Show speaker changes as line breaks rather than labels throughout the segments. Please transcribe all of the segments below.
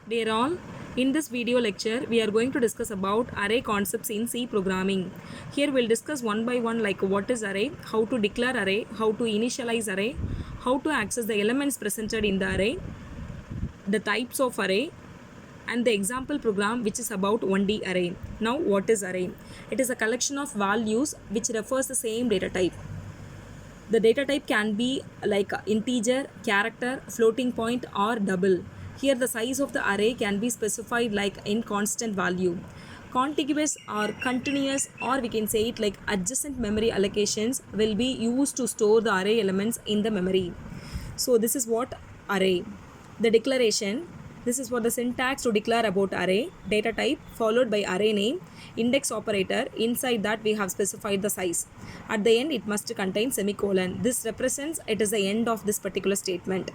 Dear all, in this video lecture, we are going to discuss about array concepts in C programming. Here we'll discuss one by one like what is array, how to declare array, how to initialize array, how to access the elements presented in the array, the types of array, and the example program which is about 1D array. Now what is array? It is a collection of values which refers the same data type. The data type can be like integer, character, floating point or double. Here the size of the array can be specified like in constant value. Contiguous or continuous, or we can say it like adjacent memory allocations will be used to store the array elements in the memory. So this is what array. The declaration, this is what the syntax to declare about array, data type followed by array name, index operator, inside that we have specified the size. At the end it must contain semicolon. This represents it is the end of this particular statement.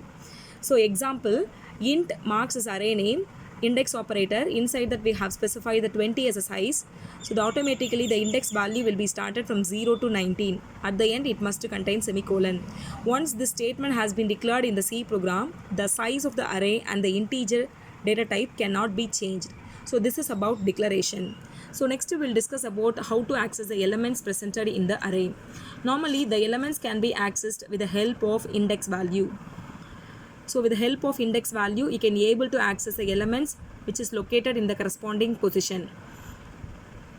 So example, int marks as array name, index operator, inside that we have specified the 20 as a size. So automatically the index value will be started from 0 to 19. At the end it must contain semicolon. Once this statement has been declared in the C program, the size of the array and the integer data type cannot be changed. So this is about declaration. So next we will discuss about how to access the elements presented in the array. Normally the elements can be accessed with the help of index value. So with the help of index value, you can be able to access the elements which is located in the corresponding position.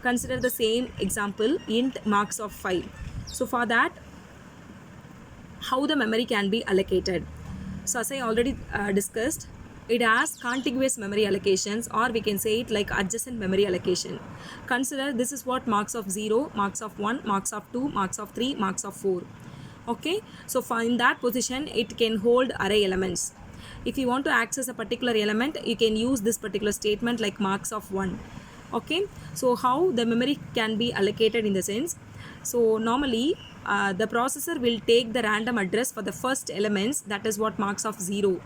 Consider the same example, int marks of 5. So for that, how the memory can be allocated. So as I already discussed, it has contiguous memory allocations, or we can say it like adjacent memory allocation. Consider this is what marks of 0, marks of 1, marks of 2, marks of 3, marks of 4. Okay, so for in that position it can hold array elements. If you want to access a particular element, you can use this particular statement like marks of 1. Okay, so how the memory can be allocated in the sense, so normally the processor will take the random address for the first elements, that is what marks of 0.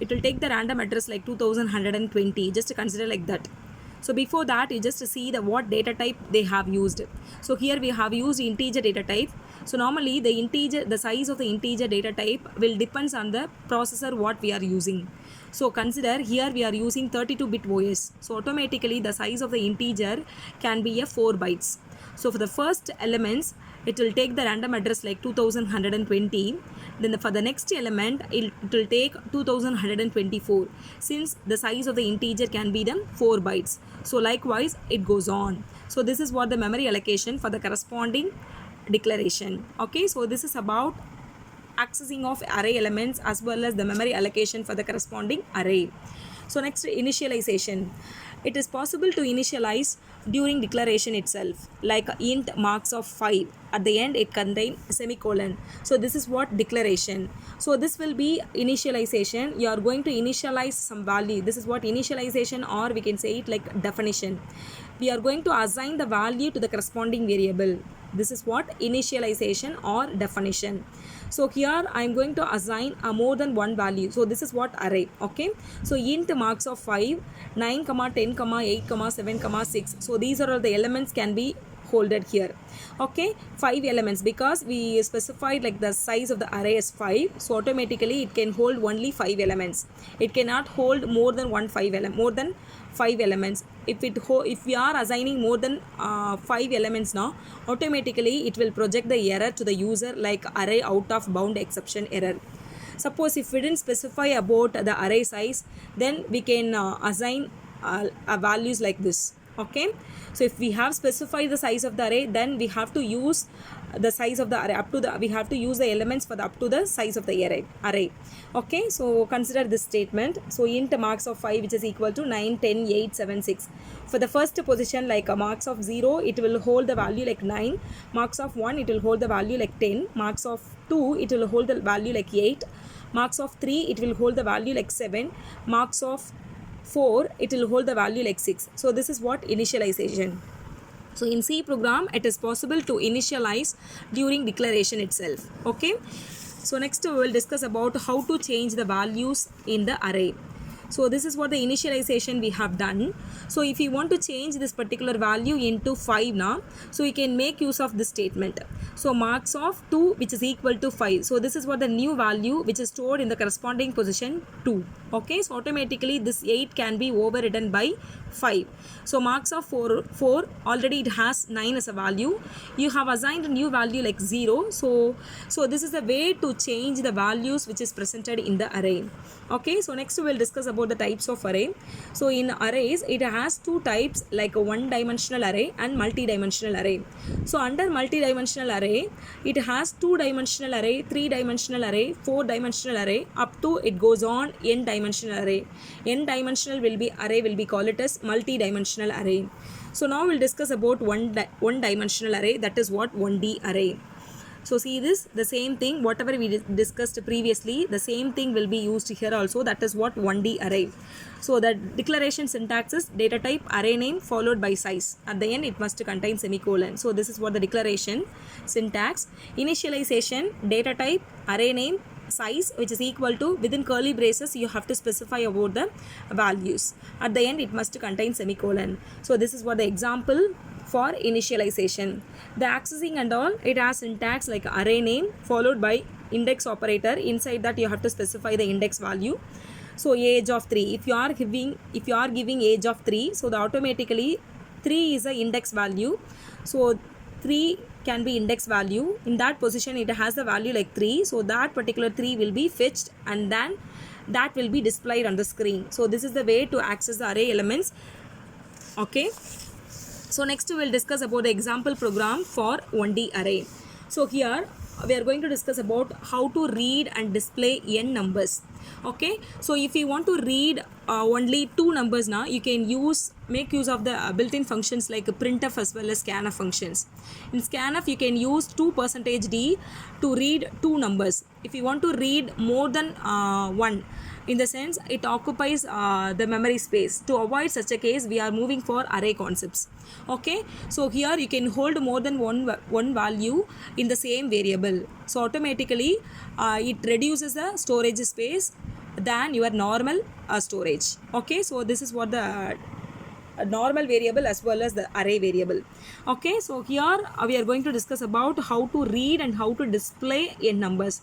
It will take the random address like 2120, just to consider like that. So before that you just see the what data type they have used. So here we have used integer data type. So normally the size of the integer data type will depends on the processor what we are using. So consider here we are using 32-bit OS. So automatically the size of the integer can be a 4 bytes. So for the first elements, it will take the random address like 2120. Then for the next element, it will take 2124. Since the size of the integer can be the 4 bytes. So likewise, it goes on. So this is what the memory allocation for the corresponding declaration. Okay, so this is about accessing of array elements as well as the memory allocation for the corresponding array. So next, initialization. It is possible to initialize during declaration itself, like int marks of 5. At the end it contains semicolon. So this is what declaration. So this will be initialization. You are going to initialize some value. This is what initialization, or we can say it like definition. We are going to assign the value to the corresponding variable. This is what initialization or definition. So here I am going to assign a more than one value. So this is what array. Okay, so int marks of 5, 9, 10, 8, 7, 6. So these are all the elements can be holded here. Okay, 5 elements, because we specified like the size of the array is 5, so automatically it can hold only 5 elements. It cannot hold more than 5 elements. If we are assigning more than 5 elements now, automatically it will project the error to the user like array out of bound exception error. Suppose if we didn't specify about the array size, then we can assign values like this. Okay, so if we have specified the size of the array, then we have to use the size of the array we have to use the elements for the up to the size of the array. Okay, so consider this statement. So int marks of 5 which is equal to 9, 10, 8, 7, 6. For the first position, like a marks of 0, it will hold the value like 9. Marks of 1, it will hold the value like 10. Marks of 2, it will hold the value like 8. Marks of 3, it will hold the value like 7. Marks of 4, it will hold the value like 6. So this is what initialization. So in C program, it is possible to initialize during declaration itself. Okay, so next we will discuss about how to change the values in the array. So this is what the initialization we have done. So if you want to change this particular value into 5 now, so you can make use of this statement. So marks of 2 which is equal to 5. So this is what the new value which is stored in the corresponding position 2. Okay, so automatically this 8 can be overridden by 5. So marks of 4 already it has 9 as a value. You have assigned a new value like 0. So this is the way to change the values which is presented in the array. Okay, so next we will discuss about the types of array. So in arrays it has two types, like a one dimensional array and multi-dimensional array. So under multi-dimensional array it has two dimensional array, three dimensional array, four dimensional array, up to it goes on n dimensional array. N dimensional will be array will be called it as multi-dimensional array. So now we'll discuss about one dimensional array, that is what 1D array. So see this, the same thing whatever we discussed previously, the same thing will be used here also, that is what 1D array. So the declaration syntax is data type array name followed by size. At the end it must contain semicolon. So this is what the declaration syntax. Initialization data type array name size which is equal to, within curly braces you have to specify about the values. At the end it must contain semicolon. So this is what the example for initialization. The accessing and all, it has syntax like array name followed by index operator. Inside that you have to specify the index value. So age of 3, if you are giving age of 3, so the automatically 3 is the index value. So 3 can be index value. In that position it has the value like 3. So that particular 3 will be fetched and then that will be displayed on the screen. So this is the way to access the array elements. Okay. So next we will discuss about the example program for 1D array. So here we are going to discuss about how to read and display n numbers. Okay, so if you want to read only two numbers now, you can make use of the built-in functions like printf as well as scanf functions. In scanf you can use 2%d to read two numbers. If you want to read more than one, in the sense it occupies the memory space. To avoid such a case, we are moving for array concepts. Okay, so here you can hold more than one value in the same variable. So automatically it reduces the storage space than your normal storage. Okay, so this is what the normal variable as well as the array variable. Okay, so here we are going to discuss about how to read and how to display n numbers.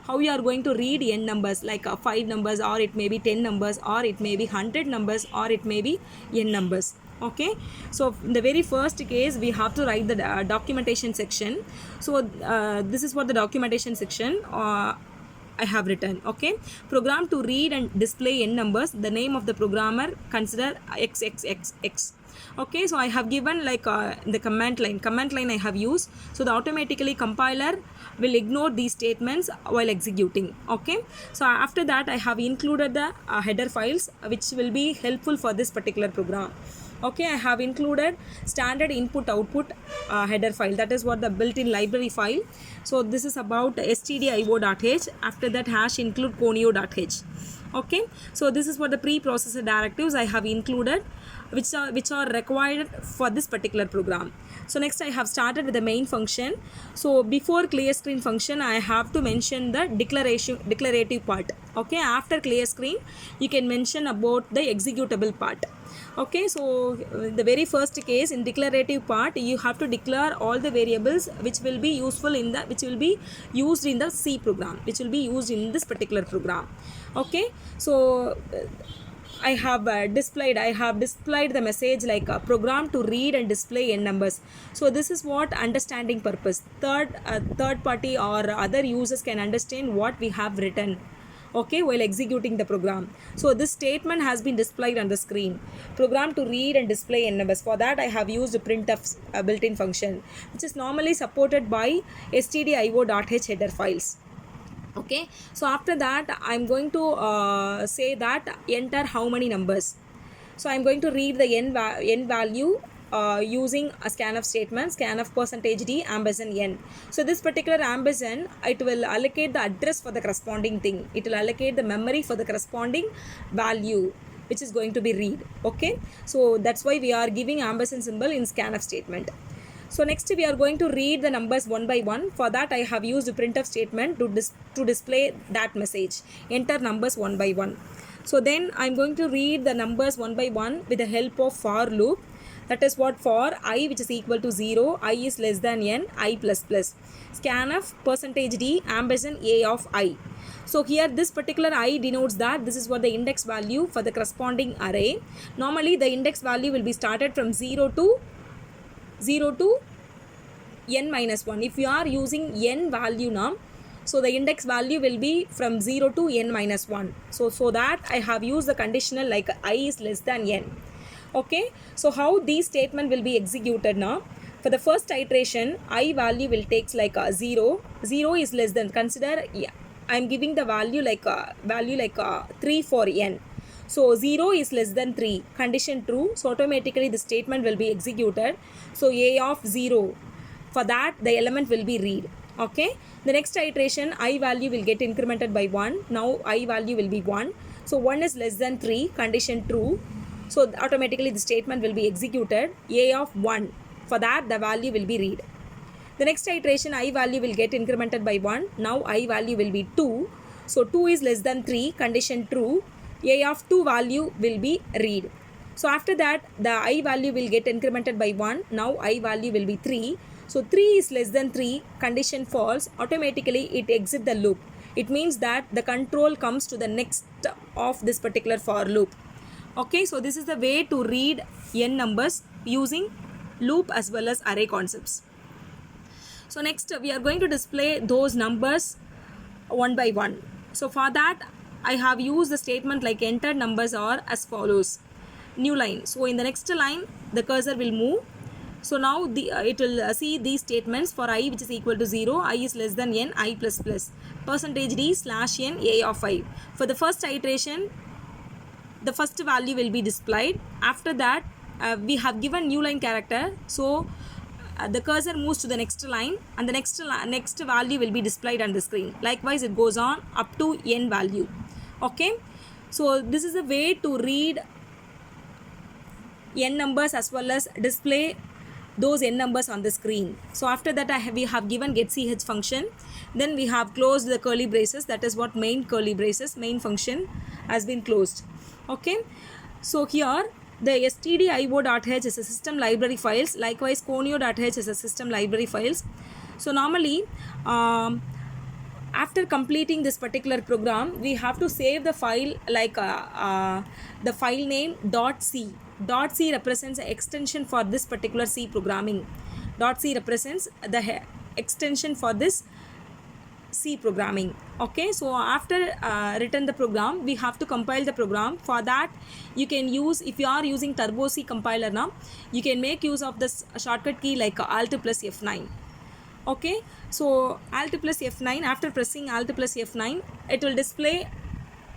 How you are going to read n numbers, like 5 numbers, or it may be 10 numbers, or it may be 100 numbers, or it may be n numbers. Okay, so in the very first case we have to write the documentation section. So this is what the documentation section I have written. Okay, program to read and display n numbers. The name of the programmer, consider xxxx. Okay, so I have given like the command line I have used. So the automatically compiler will ignore these statements while executing. Okay, so after that I have included the header files which will be helpful for this particular program. Okay, I have included standard input output header file, that is what the built-in library file. So this is about stdio.h. after that hash include conio.h. Okay, so this is what the preprocessor directives I have included which are required for this particular program. So next I have started with the main function. So before clear screen function I have to mention the declarative part. Okay, after clear screen you can mention about the executable part. Okay, so the very first case, in declarative part you have to declare all the variables which will be used in the C program, which will be used in this particular program. Okay, so I have displayed the message like a program to read and display n numbers. So this is what understanding purpose. Third party or other users can understand what we have written. Okay, while executing the program. So this statement has been displayed on the screen. Program to read and display n numbers. For that I have used printf built-in function, which is normally supported by stdio.h header files. Okay, so after that I'm going to say that enter how many numbers. So I'm going to read the n value using a scanf statement, scanf %d ampersand n. So this particular ampersand, it will allocate the address for the corresponding thing. It will allocate the memory for the corresponding value which is going to be read. Okay, so that's why we are giving ampersand symbol in scanf statement. So next we are going to read the numbers one by one. For that I have used printf statement to display that message. Enter numbers one by one. So then I'm going to read the numbers one by one with the help of for loop. That is what for I which is equal to 0, I is less than n, I plus plus. Scanf percentage d ampersand a of I. So here this particular I denotes that this is what the index value for the corresponding array. Normally the index value will be started from 0 to n minus 1. If you are using n value now, so the index value will be from 0 to n minus 1. So that I have used the conditional like I is less than n. Okay, so how these statement will be executed now? For the first iteration, I value will takes like a 0. 0 is less than, consider I am giving the value like 3 for n. So 0 is less than 3, condition true, so automatically the statement will be executed. So a of 0, for that the element will be read. Okay, the next iteration I value will get incremented by 1. Now I value will be 1. So 1 is less than 3, condition true, so automatically the statement will be executed. A of 1, for that the value will be read. The next iteration I value will get incremented by 1. Now I value will be 2. So 2 is less than 3, condition true. A of 2 value will be read. So after that the I value will get incremented by 1. Now I value will be 3. So 3 is less than 3, condition false. Automatically it exit the loop. It means that the control comes to the next of this particular for loop. Okay, so this is the way to read n numbers using loop as well as array concepts. So next we are going to display those numbers one by one. So for that I have used the statement like entered numbers are as follows. New line. So in the next line the cursor will move. So now it will see these statements for I which is equal to 0, I is less than n, I plus plus. Percentage d slash n, a of I. For the first iteration the first value will be displayed. After that we have given new line character, so the cursor moves to the next line and the next value will be displayed on the screen. Likewise it goes on up to n value. Okay, so this is a way to read n numbers as well as display those n numbers on the screen. So after that we have given getch function, then we have closed the curly braces. That is what main curly braces, main function has been closed. Okay, so here the stdio.h is a system library files. Likewise conio.h is a system library files. So normally after completing this particular program we have to save the file like the file name .c. .c represents the extension for this particular C programming. .c represents the extension for this C programming. Okay, so after written the program we have to compile the program. For that you can use, if you are using Turbo C compiler now, you can make use of this shortcut key like Alt plus F9. Okay, so Alt plus F9, after pressing Alt plus F9 it will display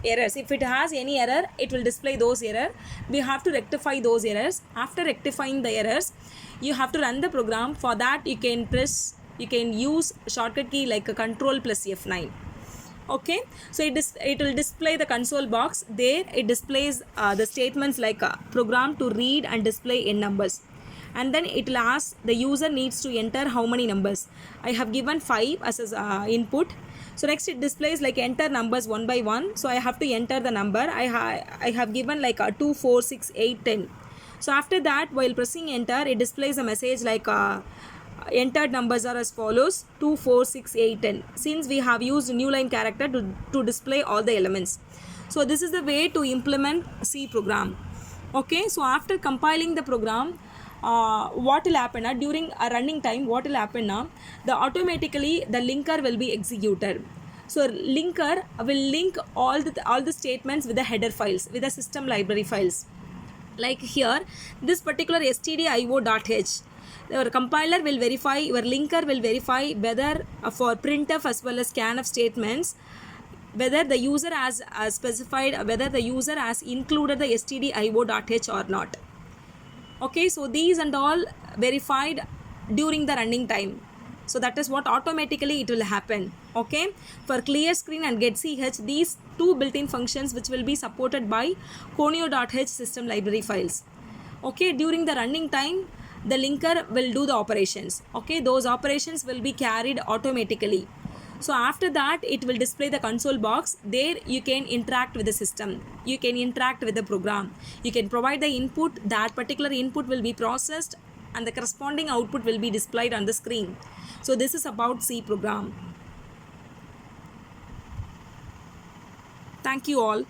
errors. If it has any error it will display those errors. We have to rectify those errors. After rectifying the errors you have to run the program. For that you can use shortcut key like a Control plus F9. Okay, so it will display the console box. There it displays the statements like program to read and display n numbers, and then it will ask the user needs to enter how many numbers. I have given 5 as input. So next it displays like enter numbers one by one. So I have to enter the number. I have given like 2, 4, 6, 8, 10. So after that while pressing enter it displays a message like entered numbers are as follows 2, 4, 6, 8, 10. Since we have used new line character to display all the elements. So this is the way to implement C program. Okay, so after compiling the program, what will happen during a running time, what will happen now, the automatically the linker will be executed. So linker will link all the statements with the header files, with the system library files. Like here this particular stdio.h, your compiler will verify, your linker will verify whether for printf as well as scanf statements whether the user has specified, whether the user has included the stdio.h or not. Okay, so these and all verified during the running time. So that is what automatically it will happen. Okay, for clear screen and getch, these two built-in functions which will be supported by conio.h system library files. Okay, during the running time the linker will do the operations. Okay, those operations will be carried automatically. So after that, it will display the console box. There you can interact with the system. You can interact with the program. You can provide the input. That particular input will be processed and the corresponding output will be displayed on the screen. So this is about C program. Thank you all.